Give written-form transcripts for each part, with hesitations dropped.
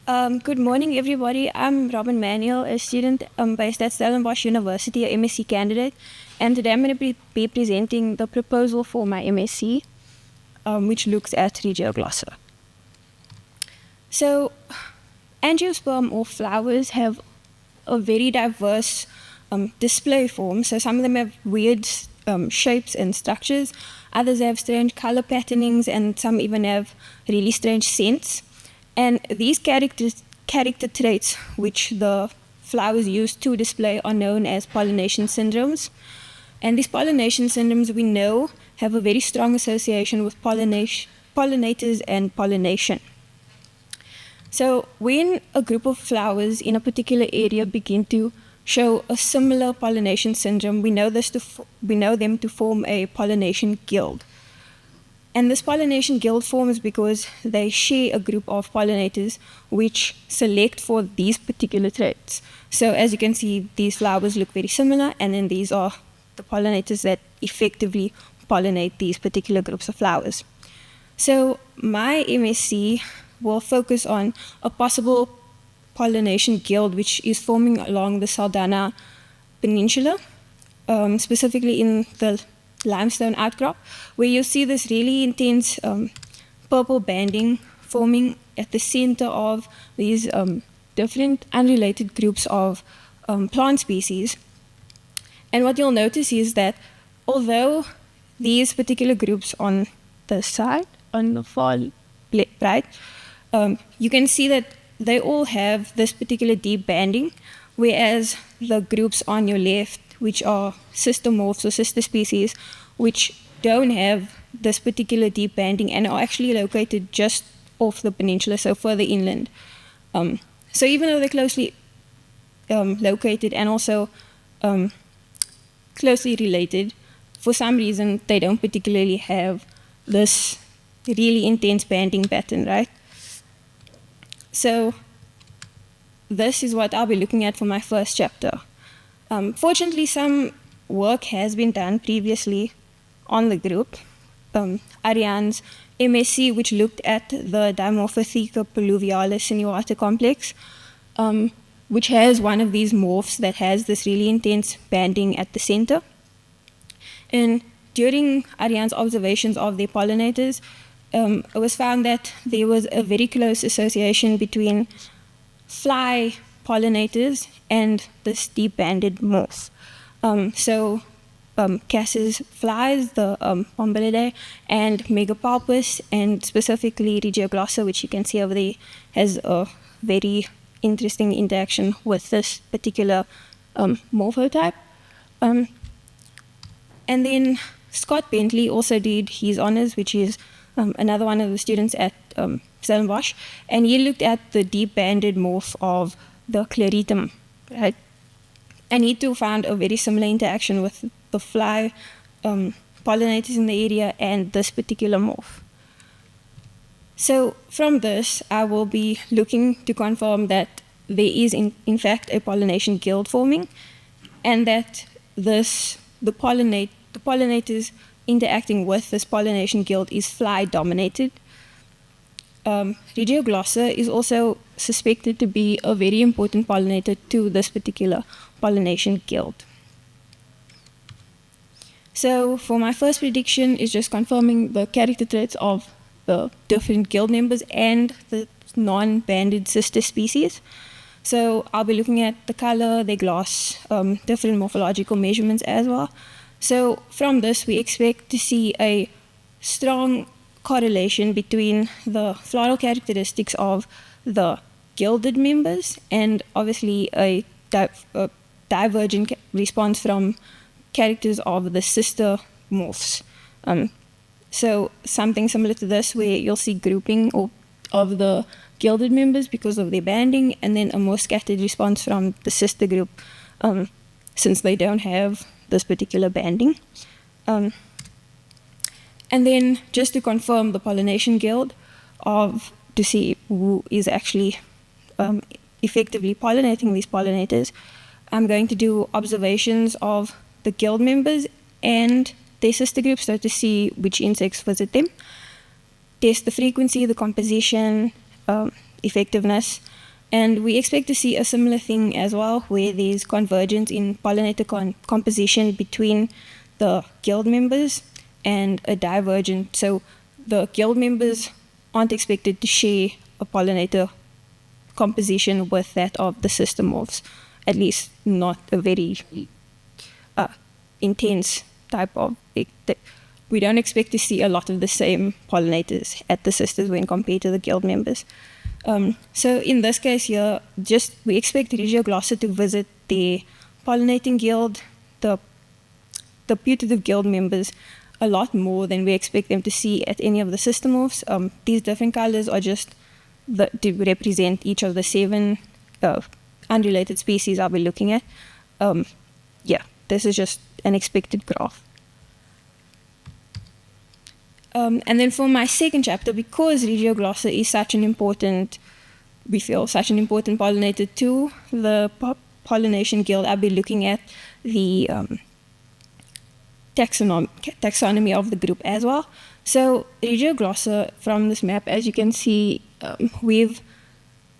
Good morning, everybody. I'm Robyn Manual, a student based at Stellenbosch University, a MSc candidate, and today I'm going to be presenting the proposal for my MSc, which looks at Rhigioglossa. So, angiosperm or flowers have a very diverse display form. So some of them have weird shapes and structures, others have strange color patternings, and some even have really strange scents. And these character traits which the flowers use to display are known as pollination syndromes. And these pollination syndromes, we know, have a very strong association with pollinators and pollination. So when a group of flowers in a particular area begin to show a similar pollination syndrome, we know them to form a pollination guild. And this pollination guild forms because they share a group of pollinators which select for these particular traits. So as you can see, these flowers look very similar, and then these are the pollinators that effectively pollinate these particular groups of flowers. So my MSc will focus on a possible pollination guild which is forming along the Saldanha peninsula, specifically in the limestone outcrop, where you'll see this really intense purple banding forming at the center of these different unrelated groups of plant species. And what you'll notice is that although these particular groups on the side, on the far right, you can see that they all have this particular deep banding, whereas the groups on your left, which are sister morphs or sister species, which don't have this particular deep banding and are actually located just off the peninsula, so further inland. So even though they're closely located and also closely related, for some reason they don't particularly have this really intense banding pattern, right? So this is what I'll be looking at for my first chapter. Fortunately, some work has been done previously on the group. Ariane's MSc, which looked at the Dimorphotheca pluvialis sinuata complex, which has one of these morphs that has this really intense banding at the center. And during Ariane's observations of the pollinators, it was found that there was a very close association between fly pollinators and this deep banded morph. Cass's flies, the Tabanidae, and Megapalpus, and specifically Rhigioglossa, which you can see over there, has a very interesting interaction with this particular morphotype. And then Scott Bentley also did his honors, which is another one of the students at Stellenbosch, and he looked at the deep banded morph of the Chloritum, right? And he too found a very similar interaction with the fly pollinators in the area and this particular morph. So from this, I will be looking to confirm that there is in fact a pollination guild forming, and that the pollinators interacting with this pollination guild is fly dominated. Rhigioglossa is also suspected to be a very important pollinator to this particular pollination guild. So for my first prediction is just confirming the character traits of the different guild members and the non-banded sister species. So I'll be looking at the color, their gloss, different morphological measurements as well. So from this, we expect to see a strong correlation between the floral characteristics of the gilded members and obviously a divergent response from characters of the sister morphs. So something similar to this, where you'll see grouping of the gilded members because of their banding, and then a more scattered response from the sister group since they don't have this particular banding. And then just to confirm the pollination guild to see who is actually effectively pollinating these pollinators, I'm going to do observations of the guild members and their sister groups, so to see which insects visit them, test the frequency, the composition, effectiveness. And we expect to see a similar thing as well, where there's convergence in pollinator composition between the guild members and a divergent. So the guild members aren't expected to share a pollinator composition with that of the systemorphs, at least not a very intense type of. We don't expect to see a lot of the same pollinators at the sisters when compared to the guild members. So in this case here, we expect Rhigioglossa to visit the pollinating guild, the putative guild members, a lot more than we expect them to see at any of the systemorphs. These different colors are just to represent each of the 7 unrelated species I'll be looking at. Yeah, this is just an expected graph. And then for my second chapter, because Rhigioglossa is such an important pollinator to the pollination guild, I'll be looking at the taxonomy of the group as well. So Rhigioglossa, from this map, as you can see, we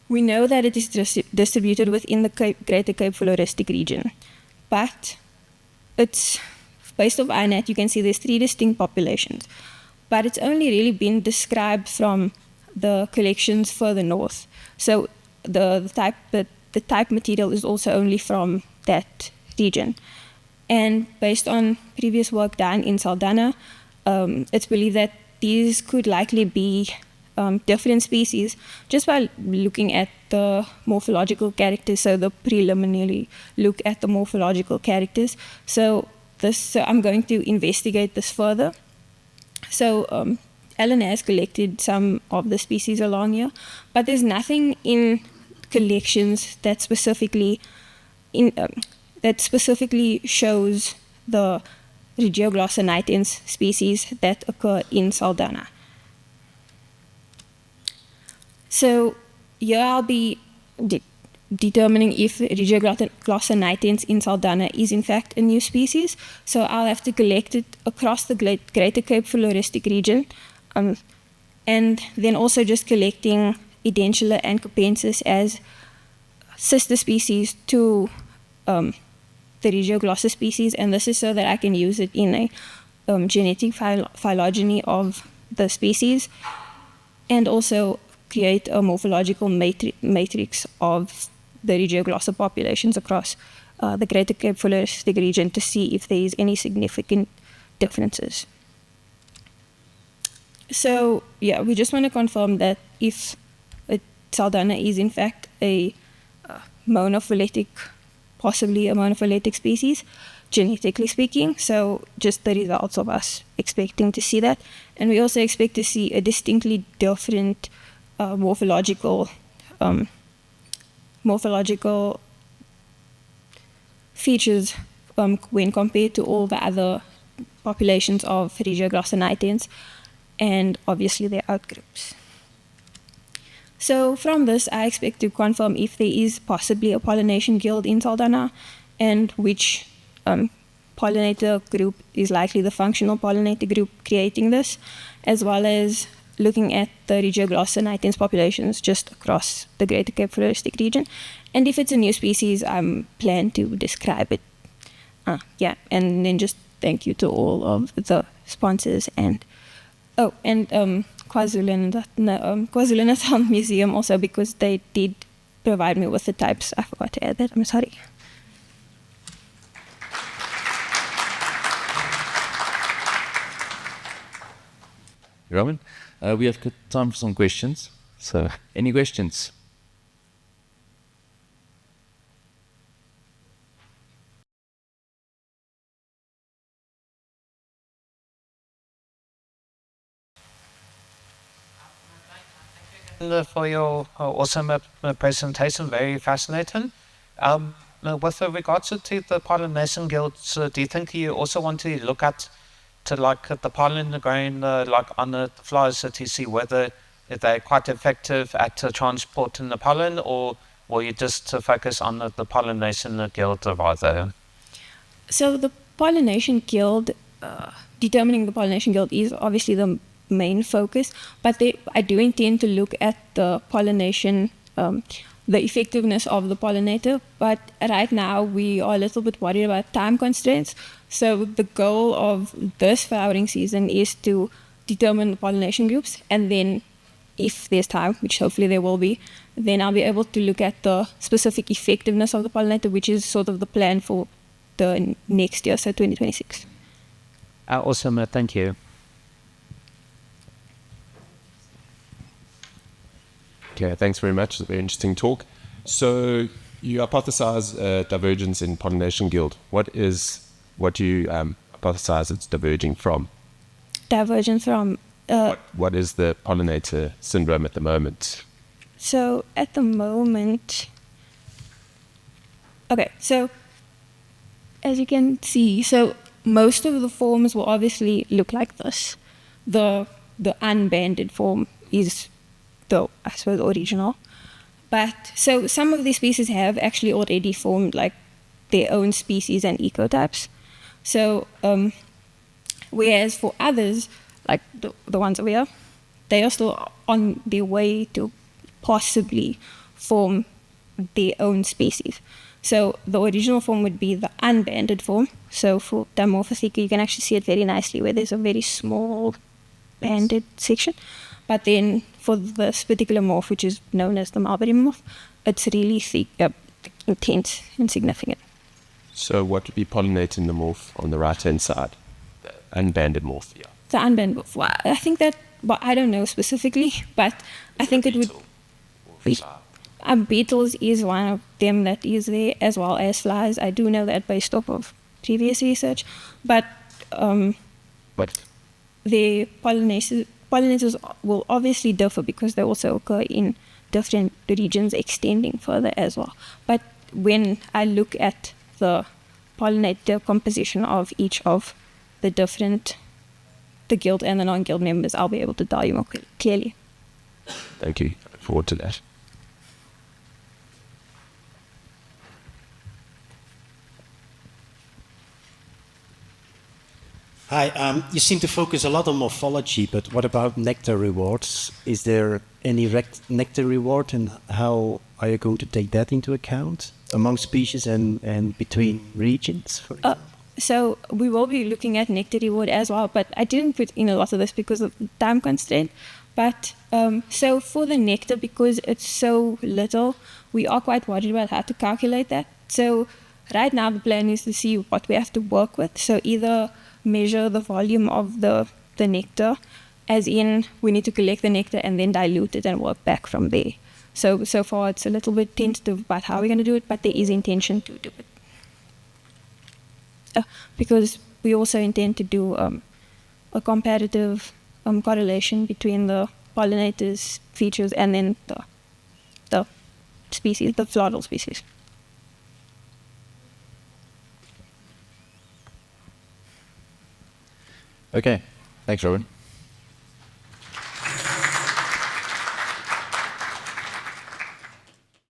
know that it is distributed within the Greater Cape Floristic region, but it's based off INAT. You can see there's 3 distinct populations, but it's only really been described from the collections further north. So the type material is also only from that region. And based on previous work done in Saldanha, it's believed that these could likely be different species just by looking at the morphological characters. So the preliminary look at the morphological characters. So I'm going to investigate this further. So Alan has collected some of the species along here, but there's nothing in collections that specifically shows the Rhigioglossa nitens species that occur in Saldanha. So here I'll be determining if Rhigioglossa nitens in Saldanha is in fact a new species. So I'll have to collect it across the Greater Cape Floristic region, and then also just collecting edentula and capensis as sister species to the Rhigioglossa species, and this is so that I can use it in a genetic phylogeny of the species, and also create a morphological matrix of the Rhigioglossa populations across the Greater Cape Floristic region to see if there is any significant differences. So yeah, we just want to confirm that if Saldanha is in fact a monophyletic, possibly a monophyletic species, genetically speaking. So just the results of us expecting to see that. And we also expect to see a distinctly different morphological features when compared to all the other populations of Rhigioglossa nitens, and obviously their outgroups. So from this, I expect to confirm if there is possibly a pollination guild in Saldanha, and which pollinator group is likely the functional pollinator group creating this, as well as looking at the Rhigioglossa nitens populations just across the Greater Cape Floristic region. And if it's a new species, I'm plan to describe it. Yeah, and then just thank you to all of the sponsors and KwaZulu-Natal Museum also, because they did provide me with the types. I forgot to add that, I'm sorry. Robyn, we have time for some questions. So, any questions? For your awesome presentation, very fascinating. With regards to the pollination guilds, do you think you also want to look at the pollen grain on the flowers to see whether they're quite effective at transporting the pollen, or will you just focus on the pollination guild rather? So the pollination guild, determining the pollination guild is obviously the main focus, but I do intend to look at the pollination, the effectiveness of the pollinator, but right now we are a little bit worried about time constraints. So the goal of this flowering season is to determine the pollination groups, and then if there's time, which hopefully there will be, then I'll be able to look at the specific effectiveness of the pollinator, which is sort of the plan for the next year, so 2026. Awesome, thank you. Okay, thanks very much. It's a very interesting talk. So you hypothesize divergence in pollination guild. What do you hypothesize it's diverging from? Divergence from... What is the pollinator syndrome at the moment? So at the moment... Okay, so as you can see, so most of the forms will obviously look like this. The unbanded form is I suppose, original. But so some of these species have actually already formed like their own species and ecotypes. So whereas for others, like the ones over here, they are still on their way to possibly form their own species. So the original form would be the unbanded form. So for Dimorphotheca, you can actually see it very nicely where there's a very small banded section. But then for this particular morph, which is known as the Mulberry morph, it's really thick, intense and significant. So what would be pollinating the morph on the right-hand side? The unbanded morph, yeah. The unbanded morph. Well, I think that, but I don't know specifically, but I think it would be... beetles is one of them that is there, as well as flies. I do know that based off of previous research, but the pollinators will obviously differ because they also occur in different regions extending further as well. But when I look at the pollinator composition of each of the different, the guild and the non-guild members, I'll be able to tell you more clearly. Thank you. I look forward to that. Hi, you seem to focus a lot on morphology, but what about nectar rewards? Is there any nectar reward, and how are you going to take that into account among species and between regions, for example? So we will be looking at nectar reward as well, but I didn't put in a lot of this because of the time constraint. But so for the nectar, because it's so little, we are quite worried about how to calculate that. So right now the plan is to see what we have to work with. So either measure the volume of the nectar, as in we need to collect the nectar and then dilute it and work back from there. So far it's a little bit tentative about how we're going to do it, but there is intention to do it. Because we also intend to do a comparative correlation between the pollinators' features and then the species, the floral species. Okay, thanks, Robyn.